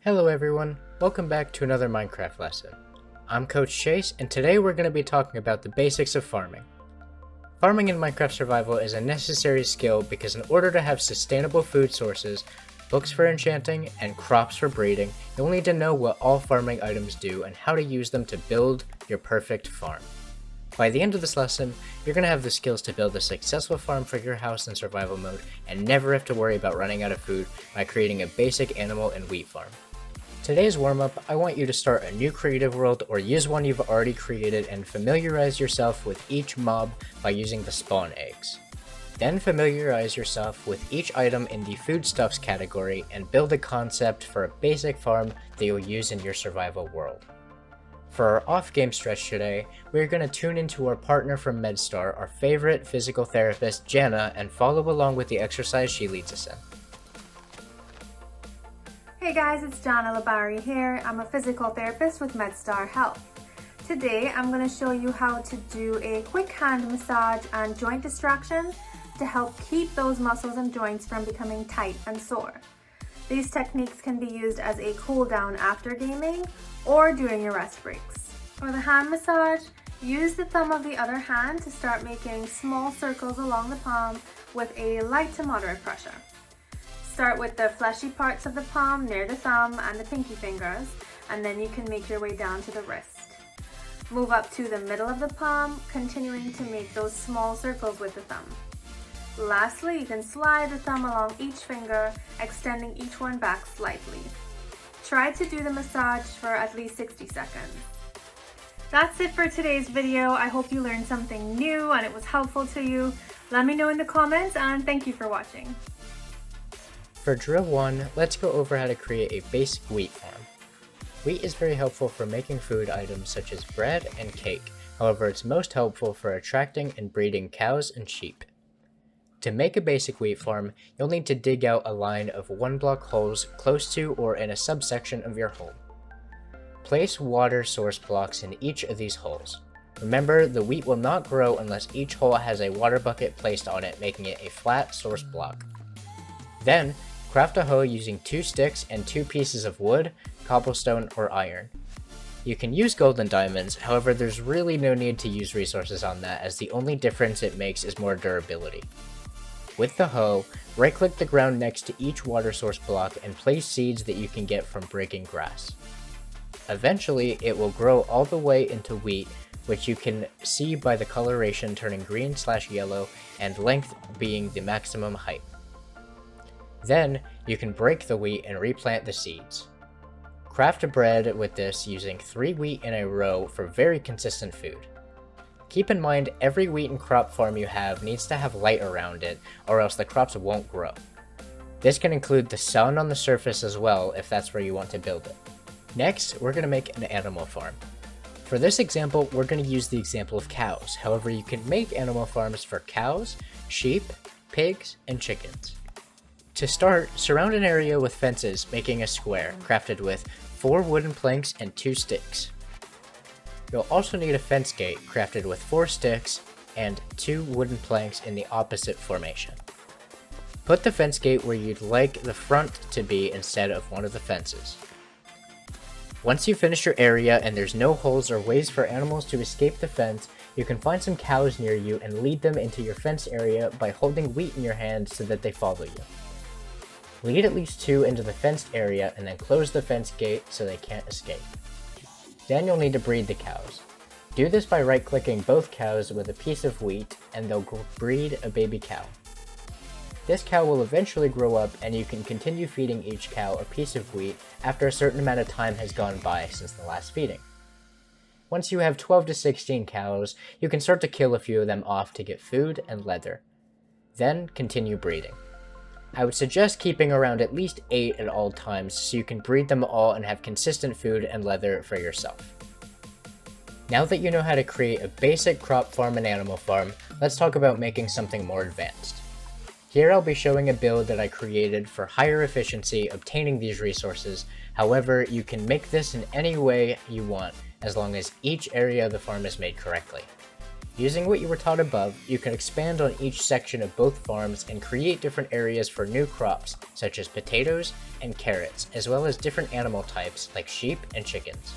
Hello everyone, welcome back to another Minecraft lesson. I'm Coach Chase, and today we're going to be talking about the basics of farming. Farming in Minecraft Survival is a necessary skill because in order to have sustainable food sources, books for enchanting, and crops for breeding, you'll need to know what all farming items do and how to use them to build your perfect farm. By the end of this lesson, you're going to have the skills to build a successful farm for your house in survival mode and never have to worry about running out of food by creating a basic animal and wheat farm. Today's warm-up, I want you to start a new creative world or use one you've already created and familiarize yourself with each mob by using the spawn eggs. Then familiarize yourself with each item in the foodstuffs category and build a concept for a basic farm that you'll use in your survival world. For our off-game stretch today, we're going to tune into our partner from MedStar, our favorite physical therapist, Jana, and follow along with the exercise she leads us in. Hey guys, it's Jana Labari here. I'm a physical therapist with MedStar Health. Today I'm going to show you how to do a quick hand massage and joint distraction to help keep those muscles and joints from becoming tight and sore. These techniques can be used as a cool down after gaming or during your rest breaks. For the hand massage, use the thumb of the other hand to start making small circles along the palm with a light to moderate pressure. Start with the fleshy parts of the palm near the thumb and the pinky fingers, and then you can make your way down to the wrist. Move up to the middle of the palm, continuing to make those small circles with the thumb. Lastly, you can slide the thumb along each finger, extending each one back slightly. Try to do the massage for at least 60 seconds. That's it for today's video. I hope you learned something new and it was helpful to you. Let me know in the comments, and thank you for watching. For drill 1, let's go over how to create a basic wheat farm. Wheat is very helpful for making food items such as bread and cake, however it's most helpful for attracting and breeding cows and sheep. To make a basic wheat farm, you'll need to dig out a line of 1-block holes close to or in a subsection of your home. Place water source blocks in each of these holes. Remember, the wheat will not grow unless each hole has a water bucket placed on it, making it a flat source block. Then, craft a hoe using 2 sticks and 2 pieces of wood, cobblestone, or iron. You can use gold and diamonds, however there's really no need to use resources on that as the only difference it makes is more durability. With the hoe, right-click the ground next to each water source block and place seeds that you can get from breaking grass. Eventually, it will grow all the way into wheat, which you can see by the coloration turning green/yellow and length being the maximum height. Then, you can break the wheat and replant the seeds. Craft a bread with this using 3 wheat in a row for very consistent food. Keep in mind every wheat and crop farm you have needs to have light around it or else the crops won't grow. This can include the sun on the surface as well if that's where you want to build it. Next, we're going to make an animal farm. For this example, we're going to use the example of cows, however you can make animal farms for cows, sheep, pigs, and chickens. To start, surround an area with fences, making a square, crafted with 4 wooden planks and 2 sticks. You'll also need a fence gate, crafted with 4 sticks and 2 wooden planks in the opposite formation. Put the fence gate where you'd like the front to be instead of one of the fences. Once you finish your area and there's no holes or ways for animals to escape the fence, you can find some cows near you and lead them into your fence area by holding wheat in your hand so that they follow you. Lead at least 2 into the fenced area and then close the fence gate so they can't escape. Then you'll need to breed the cows. Do this by right-clicking both cows with a piece of wheat and they'll breed a baby cow. This cow will eventually grow up and you can continue feeding each cow a piece of wheat after a certain amount of time has gone by since the last feeding. Once you have 12 to 16 cows, you can start to kill a few of them off to get food and leather. Then continue breeding. I would suggest keeping around at least 8 at all times so you can breed them all and have consistent food and leather for yourself. Now that you know how to create a basic crop farm and animal farm, let's talk about making something more advanced. Here I'll be showing a build that I created for higher efficiency obtaining these resources, however you can make this in any way you want as long as each area of the farm is made correctly. Using what you were taught above, you can expand on each section of both farms and create different areas for new crops, such as potatoes and carrots, as well as different animal types like sheep and chickens.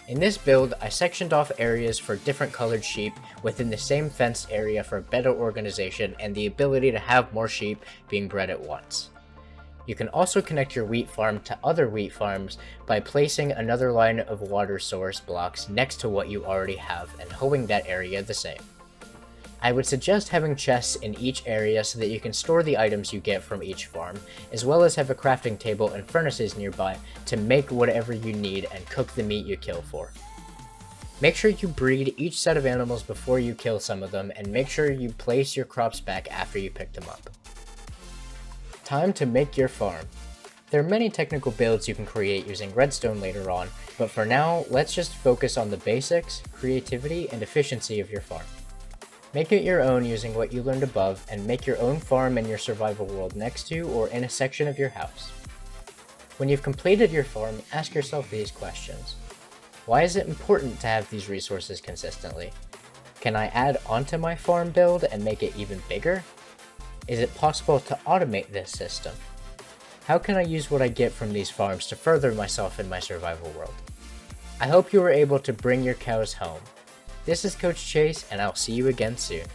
In this build, I sectioned off areas for different colored sheep within the same fenced area for better organization and the ability to have more sheep being bred at once. You can also connect your wheat farm to other wheat farms by placing another line of water source blocks next to what you already have and holding that area the same. I would suggest having chests in each area so that you can store the items you get from each farm, as well as have a crafting table and furnaces nearby to make whatever you need and cook the meat you kill for. Make sure you breed each set of animals before you kill some of them, and make sure you place your crops back after you pick them up. Time to make your farm. There are many technical builds you can create using redstone later on, but for now, let's just focus on the basics, creativity, and efficiency of your farm. Make it your own using what you learned above, and make your own farm in your survival world next to or in a section of your house. When you've completed your farm, ask yourself these questions. Why is it important to have these resources consistently? Can I add onto my farm build and make it even bigger? Is it possible to automate this system? How can I use what I get from these farms to further myself in my survival world? I hope you were able to bring your cows home. This is Coach Chase, and I'll see you again soon.